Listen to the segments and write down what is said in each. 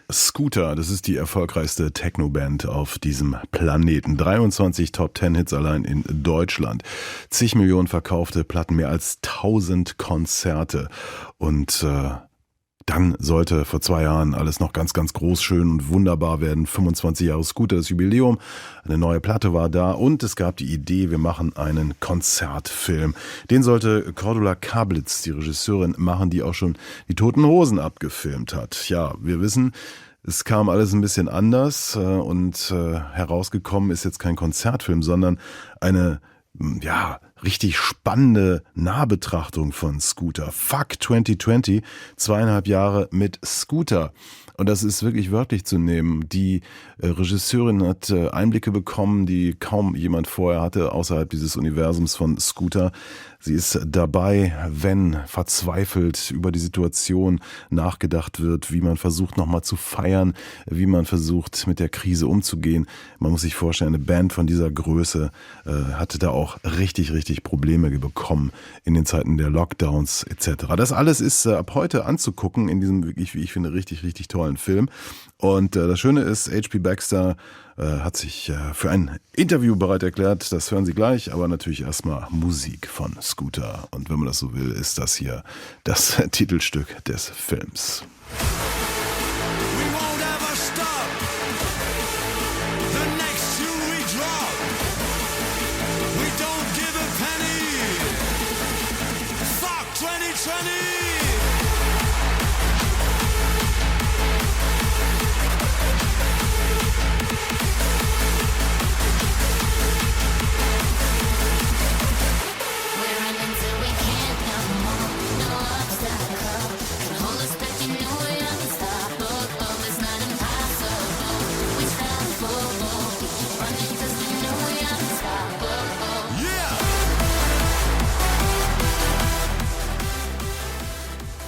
Scooter, das ist die erfolgreichste Techno-Band auf diesem Planeten. 23 Top-10-Hits allein in Deutschland. Zig Millionen verkaufte Platten, mehr als 1000 Konzerte. Und dann sollte vor 2 Jahren alles noch ganz, ganz groß, schön und wunderbar werden. 25 Jahre Scooter, das Jubiläum. Eine neue Platte war da und es gab die Idee, wir machen einen Konzertfilm. Den sollte Cordula Kablitz, die Regisseurin, machen, die auch schon die Toten Hosen abgefilmt hat. Ja, wir wissen, es kam alles ein bisschen anders und herausgekommen ist jetzt kein Konzertfilm, sondern eine richtig spannende Nahbetrachtung von Scooter. Fuck 2020, 2,5 Jahre mit Scooter. Und das ist wirklich wörtlich zu nehmen. Die Regisseurin hat Einblicke bekommen, die kaum jemand vorher hatte, außerhalb dieses Universums von Scooter. Sie ist dabei, wenn verzweifelt über die Situation nachgedacht wird, wie man versucht nochmal zu feiern, wie man versucht mit der Krise umzugehen. Man muss sich vorstellen, eine Band von dieser Größe hatte da auch richtig Probleme bekommen in den Zeiten der Lockdowns etc. Das alles ist ab heute anzugucken in diesem wirklich, wie ich finde, richtig tollen Film. Und das Schöne ist, H.P. Baxter hat sich für ein Interview bereit erklärt. Das hören Sie gleich, aber natürlich erstmal Musik von Scooter. Und wenn man das so will, ist das hier das Titelstück des Films.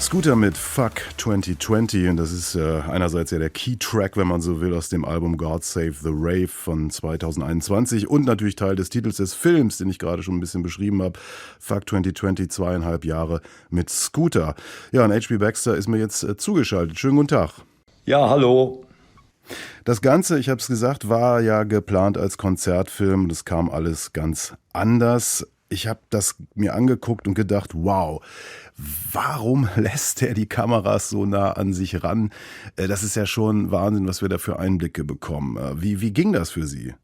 Scooter mit Fuck 2020 und das ist einerseits ja der Key-Track, wenn man so will, aus dem Album God Save the Rave von 2021 und natürlich Teil des Titels des Films, den ich gerade schon ein bisschen beschrieben habe. Fuck 2020, 2,5 Jahre mit Scooter. Ja, und H.P. Baxter ist mir jetzt zugeschaltet. Schönen guten Tag. Ja, hallo. Das Ganze, ich habe es gesagt, war ja geplant als Konzertfilm und es kam alles ganz anders. Ich habe das mir angeguckt und gedacht, wow, warum lässt er die Kameras so nah an sich ran? Das ist ja schon Wahnsinn, was wir da für Einblicke bekommen. Wie ging das für Sie?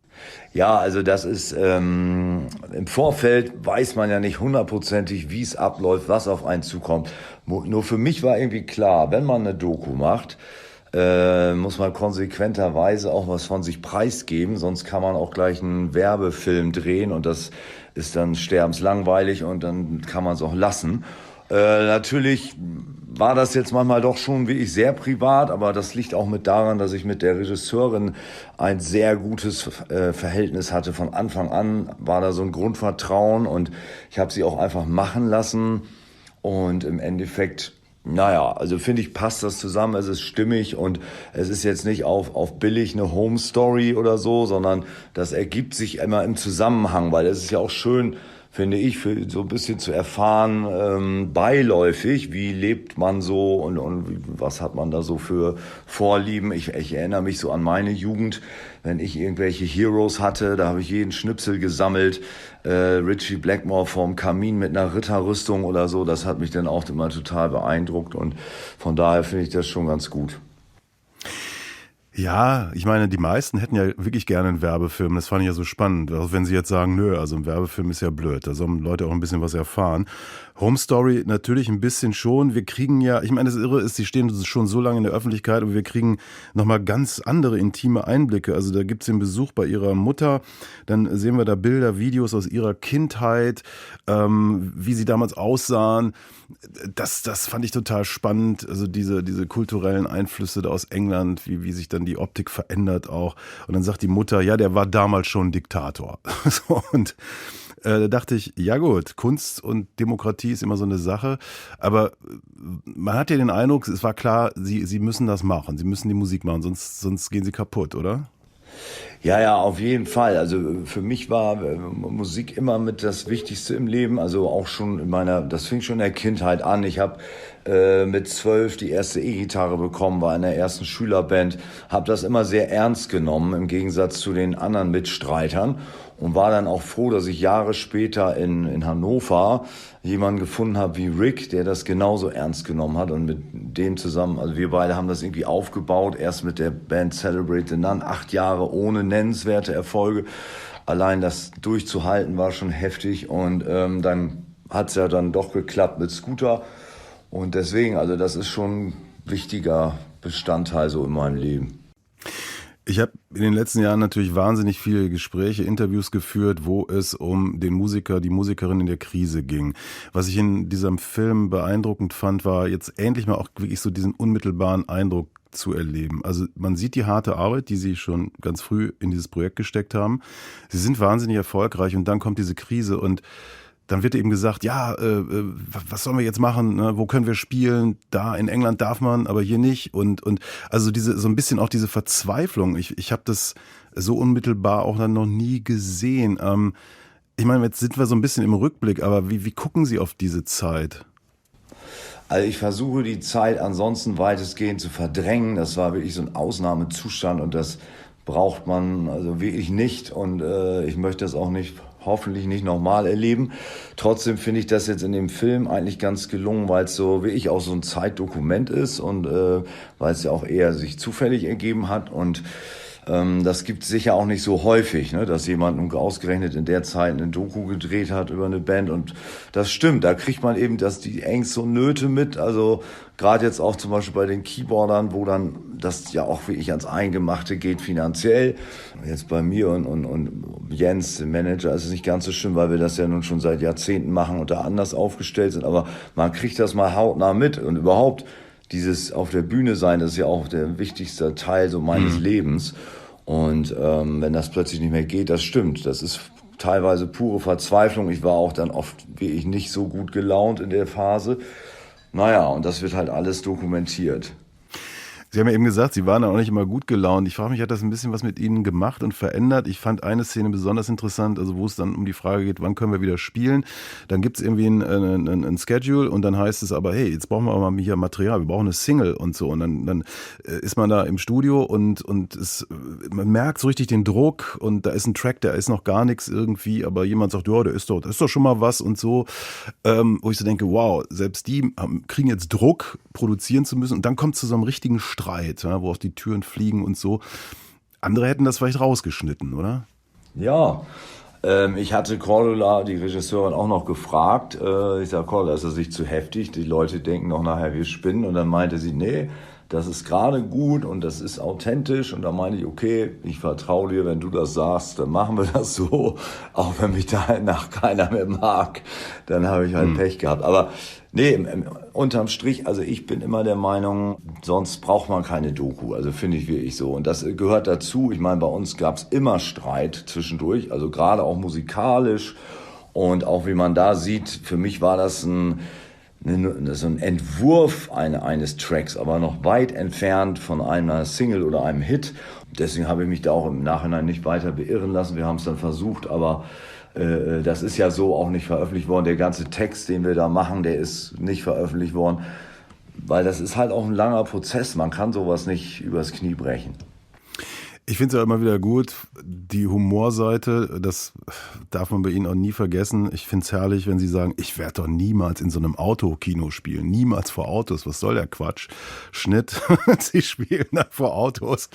Ja, also das ist, im Vorfeld weiß man ja nicht hundertprozentig, wie es abläuft, was auf einen zukommt. Nur für mich war irgendwie klar, wenn man eine Doku macht, muss man konsequenterweise auch was von sich preisgeben, sonst kann man auch gleich einen Werbefilm drehen und das ist dann sterbenslangweilig und dann kann man es auch lassen. Natürlich war das jetzt manchmal doch schon wirklich sehr privat, aber das liegt auch mit daran, dass ich mit der Regisseurin ein sehr gutes Verhältnis hatte. Von Anfang an war da so ein Grundvertrauen und ich habe sie auch einfach machen lassen und im Endeffekt, also finde ich, passt das zusammen, es ist stimmig und es ist jetzt nicht auf billig eine Home Story oder so, sondern das ergibt sich immer im Zusammenhang, weil es ist ja auch schön, finde ich, für so ein bisschen zu erfahren, beiläufig, wie lebt man so und was hat man da so für Vorlieben. Ich erinnere mich so an meine Jugend, wenn ich irgendwelche Heroes hatte, da habe ich jeden Schnipsel gesammelt, Richie Blackmore vorm Kamin mit einer Ritterrüstung oder so, das hat mich dann auch immer total beeindruckt und von daher finde ich das schon ganz gut. Ja, ich meine, die meisten hätten ja wirklich gerne einen Werbefilm. Das fand ich ja so spannend. Auch wenn sie jetzt sagen, nö, also ein Werbefilm ist ja blöd. Da sollen Leute auch ein bisschen was erfahren. Home Story natürlich ein bisschen schon. Wir kriegen ja, ich meine, das Irre ist, sie stehen schon so lange in der Öffentlichkeit, aber wir kriegen nochmal ganz andere intime Einblicke. Also da gibt's den Besuch bei ihrer Mutter, dann sehen wir da Bilder, Videos aus ihrer Kindheit, wie sie damals aussahen. Das fand ich total spannend. Also diese kulturellen Einflüsse da aus England, wie sich dann die Optik verändert auch. Und dann sagt die Mutter, ja, der war damals schon Diktator. So, und da dachte ich, ja gut, Kunst und Demokratie ist immer so eine Sache, aber man hat ja den Eindruck, es war klar, sie müssen das machen, sie müssen die Musik machen, sonst gehen sie kaputt, oder? Ja, auf jeden Fall. Also für mich war Musik immer mit das Wichtigste im Leben. Also auch schon das fing schon in der Kindheit an. Ich habe mit 12 die erste E-Gitarre bekommen, war in der ersten Schülerband, habe das immer sehr ernst genommen, im Gegensatz zu den anderen Mitstreitern und war dann auch froh, dass ich Jahre später in Hannover jemanden gefunden habe wie Rick, der das genauso ernst genommen hat und mit dem zusammen, also wir beide haben das irgendwie aufgebaut, erst mit der Band Celebrate the Nun, 8 Jahre ohne nennenswerte Erfolge. Allein das durchzuhalten war schon heftig und dann hat es ja dann doch geklappt mit Scooter und deswegen, also das ist schon ein wichtiger Bestandteil so in meinem Leben. Ich habe in den letzten Jahren natürlich wahnsinnig viele Gespräche, Interviews geführt, wo es um den Musiker, die Musikerin in der Krise ging. Was ich in diesem Film beeindruckend fand, war jetzt endlich mal auch wirklich so diesen unmittelbaren Eindruck zu erleben. Also man sieht die harte Arbeit, die sie schon ganz früh in dieses Projekt gesteckt haben. Sie sind wahnsinnig erfolgreich und dann kommt diese Krise und dann wird eben gesagt, ja, was sollen wir jetzt machen? Ne? Wo können wir spielen? Da in England darf man, aber hier nicht. Und also so ein bisschen auch diese Verzweiflung. Ich habe das so unmittelbar auch dann noch nie gesehen. Ich meine, jetzt sind wir so ein bisschen im Rückblick, aber wie gucken Sie auf diese Zeit? Also ich versuche die Zeit ansonsten weitestgehend zu verdrängen. Das war wirklich so ein Ausnahmezustand und das braucht man also wirklich nicht. Und ich möchte das auch nicht, hoffentlich nicht nochmal erleben. Trotzdem finde ich das jetzt in dem Film eigentlich ganz gelungen, weil es so wirklich auch so ein Zeitdokument ist und weil es ja auch eher sich zufällig ergeben hat und das gibt es sicher auch nicht so häufig, ne, dass jemand ausgerechnet in der Zeit eine Doku gedreht hat über eine Band und das stimmt, da kriegt man eben die Ängste und Nöte mit, also gerade jetzt auch zum Beispiel bei den Keyboardern, wo dann das ja auch wirklich ans Eingemachte geht finanziell. Jetzt bei mir und Jens, dem Manager, ist es nicht ganz so schlimm, weil wir das ja nun schon seit Jahrzehnten machen und da anders aufgestellt sind, aber man kriegt das mal hautnah mit und überhaupt dieses auf der Bühne sein, das ist ja auch der wichtigste Teil so meines Lebens. Und wenn das plötzlich nicht mehr geht, das stimmt. Das ist teilweise pure Verzweiflung. Ich war auch dann oft wirklich nicht so gut gelaunt in der Phase. Naja, und das wird halt alles dokumentiert. Sie haben ja eben gesagt, Sie waren auch nicht immer gut gelaunt. Ich frage mich, hat das ein bisschen was mit Ihnen gemacht und verändert? Ich fand eine Szene besonders interessant, also wo es dann um die Frage geht, wann können wir wieder spielen? Dann gibt es irgendwie ein Schedule und dann heißt es aber, hey, jetzt brauchen wir aber mal hier Material, wir brauchen eine Single und so. Und dann ist man da im Studio und man merkt so richtig den Druck und da ist ein Track, der ist noch gar nichts irgendwie, aber jemand sagt, ja, das ist doch schon mal was und so. Wo ich so denke, wow, selbst die kriegen jetzt Druck, produzieren zu müssen und dann kommt es zu so einem richtigen Streit, ja, wo auch die Türen fliegen und so. Andere hätten das vielleicht rausgeschnitten, oder? Ja, ich hatte Cordula, die Regisseurin, auch noch gefragt. Ich sage, Cordula, ist das nicht zu heftig? Die Leute denken doch nachher, wir spinnen. Und dann meinte sie, nee, das ist gerade gut und das ist authentisch. Und da meinte ich, okay, ich vertraue dir, wenn du das sagst, dann machen wir das so. Auch wenn mich danach keiner mehr mag, dann habe ich halt Pech gehabt. Aber nee, unterm Strich, also ich bin immer der Meinung, sonst braucht man keine Doku. Also finde ich wirklich so. Und das gehört dazu. Ich meine, bei uns gab es immer Streit zwischendurch, also gerade auch musikalisch. Und auch wie man da sieht, für mich war das so ein Entwurf eines Tracks, aber noch weit entfernt von einer Single oder einem Hit. Deswegen habe ich mich da auch im Nachhinein nicht weiter beirren lassen. Wir haben es dann versucht, aber das ist ja so auch nicht veröffentlicht worden. Der ganze Text, den wir da machen, der ist nicht veröffentlicht worden, weil das ist halt auch ein langer Prozess. Man kann sowas nicht übers Knie brechen. Ich finde es ja immer wieder gut, die Humorseite, das darf man bei Ihnen auch nie vergessen. Ich finde es herrlich, wenn Sie sagen, ich werde doch niemals in so einem Autokino spielen, niemals vor Autos. Was soll der Quatsch? Schnitt, Sie spielen da vor Autos.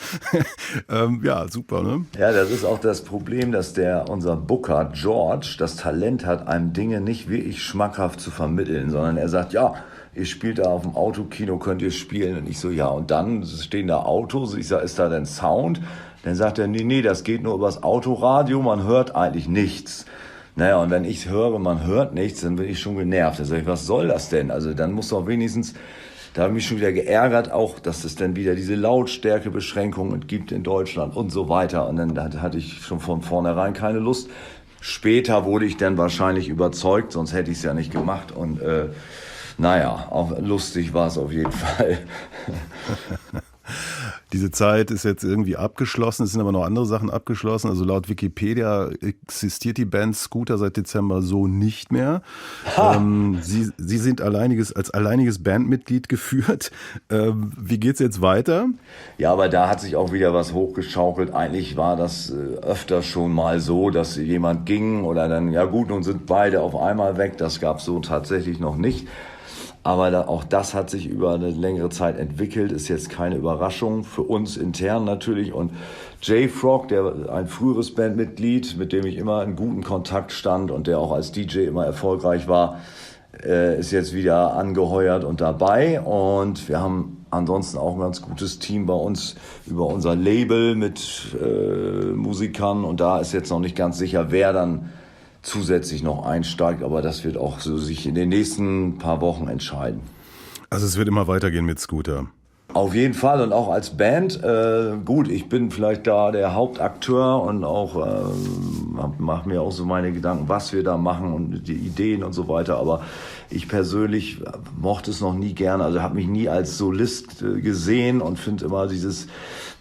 Ja, super, ne? Ja, das ist auch das Problem, dass unser Booker George das Talent hat, einem Dinge nicht wirklich schmackhaft zu vermitteln, sondern er sagt, ja, ihr spielt da auf dem Autokino, könnt ihr spielen? Und ich so, ja, und dann stehen da Autos. Ich sag, ist da denn Sound? Dann sagt er, nee, das geht nur übers Autoradio, man hört eigentlich nichts. Naja, und wenn ich höre, man hört nichts, dann bin ich schon genervt. Dann sag ich, was soll das denn? Also dann muss doch wenigstens, da habe ich mich schon wieder geärgert, auch, dass es dann wieder diese Lautstärkebeschränkungen gibt in Deutschland und so weiter. Und dann hatte ich schon von vornherein keine Lust. Später wurde ich dann wahrscheinlich überzeugt, sonst hätte ich es ja nicht gemacht. Und naja, auch lustig war es auf jeden Fall. Diese Zeit ist jetzt irgendwie abgeschlossen, es sind aber noch andere Sachen abgeschlossen. Also laut Wikipedia existiert die Band Scooter seit Dezember so nicht mehr. Sie sind als alleiniges Bandmitglied geführt. Wie geht's jetzt weiter? Ja, aber da hat sich auch wieder was hochgeschaukelt. Eigentlich war das öfter schon mal so, dass jemand ging oder dann, ja gut, nun sind beide auf einmal weg. Das gab's so tatsächlich noch nicht. Aber auch das hat sich über eine längere Zeit entwickelt, ist jetzt keine Überraschung für uns intern natürlich. Und J-Frog, der ein früheres Bandmitglied, mit dem ich immer in guten Kontakt stand und der auch als DJ immer erfolgreich war, ist jetzt wieder angeheuert und dabei. Und wir haben ansonsten auch ein ganz gutes Team bei uns über unser Label mit Musikern. Und da ist jetzt noch nicht ganz sicher, wer dann zusätzlich noch einsteigt, aber das wird auch so sich in den nächsten paar Wochen entscheiden. Also es wird immer weitergehen mit Scooter. Auf jeden Fall und auch als Band, gut, ich bin vielleicht da der Hauptakteur und auch mache mir auch so meine Gedanken, was wir da machen und die Ideen und so weiter, aber ich persönlich mochte es noch nie gerne, also habe mich nie als Solist gesehen und finde immer diesen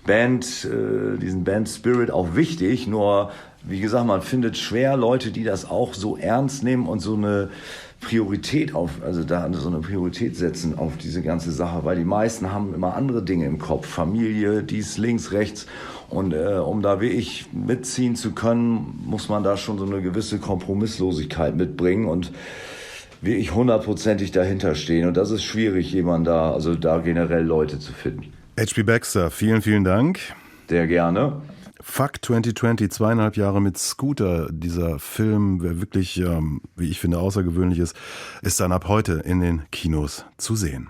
Band-Spirit auch wichtig, nur wie gesagt, man findet schwer Leute, die das auch so ernst nehmen und so eine Priorität setzen auf diese ganze Sache, weil die meisten haben immer andere Dinge im Kopf, Familie, dies, links, rechts und um da wirklich mitziehen zu können, muss man da schon so eine gewisse Kompromisslosigkeit mitbringen und wirklich 100%ig dahinter stehen und das ist schwierig, da generell Leute zu finden. H.P. Baxter, vielen, vielen Dank. Sehr gerne. Fuck 2020, 2,5 Jahre mit Scooter. Dieser Film, der wirklich, wie ich finde, außergewöhnlich ist dann ab heute in den Kinos zu sehen.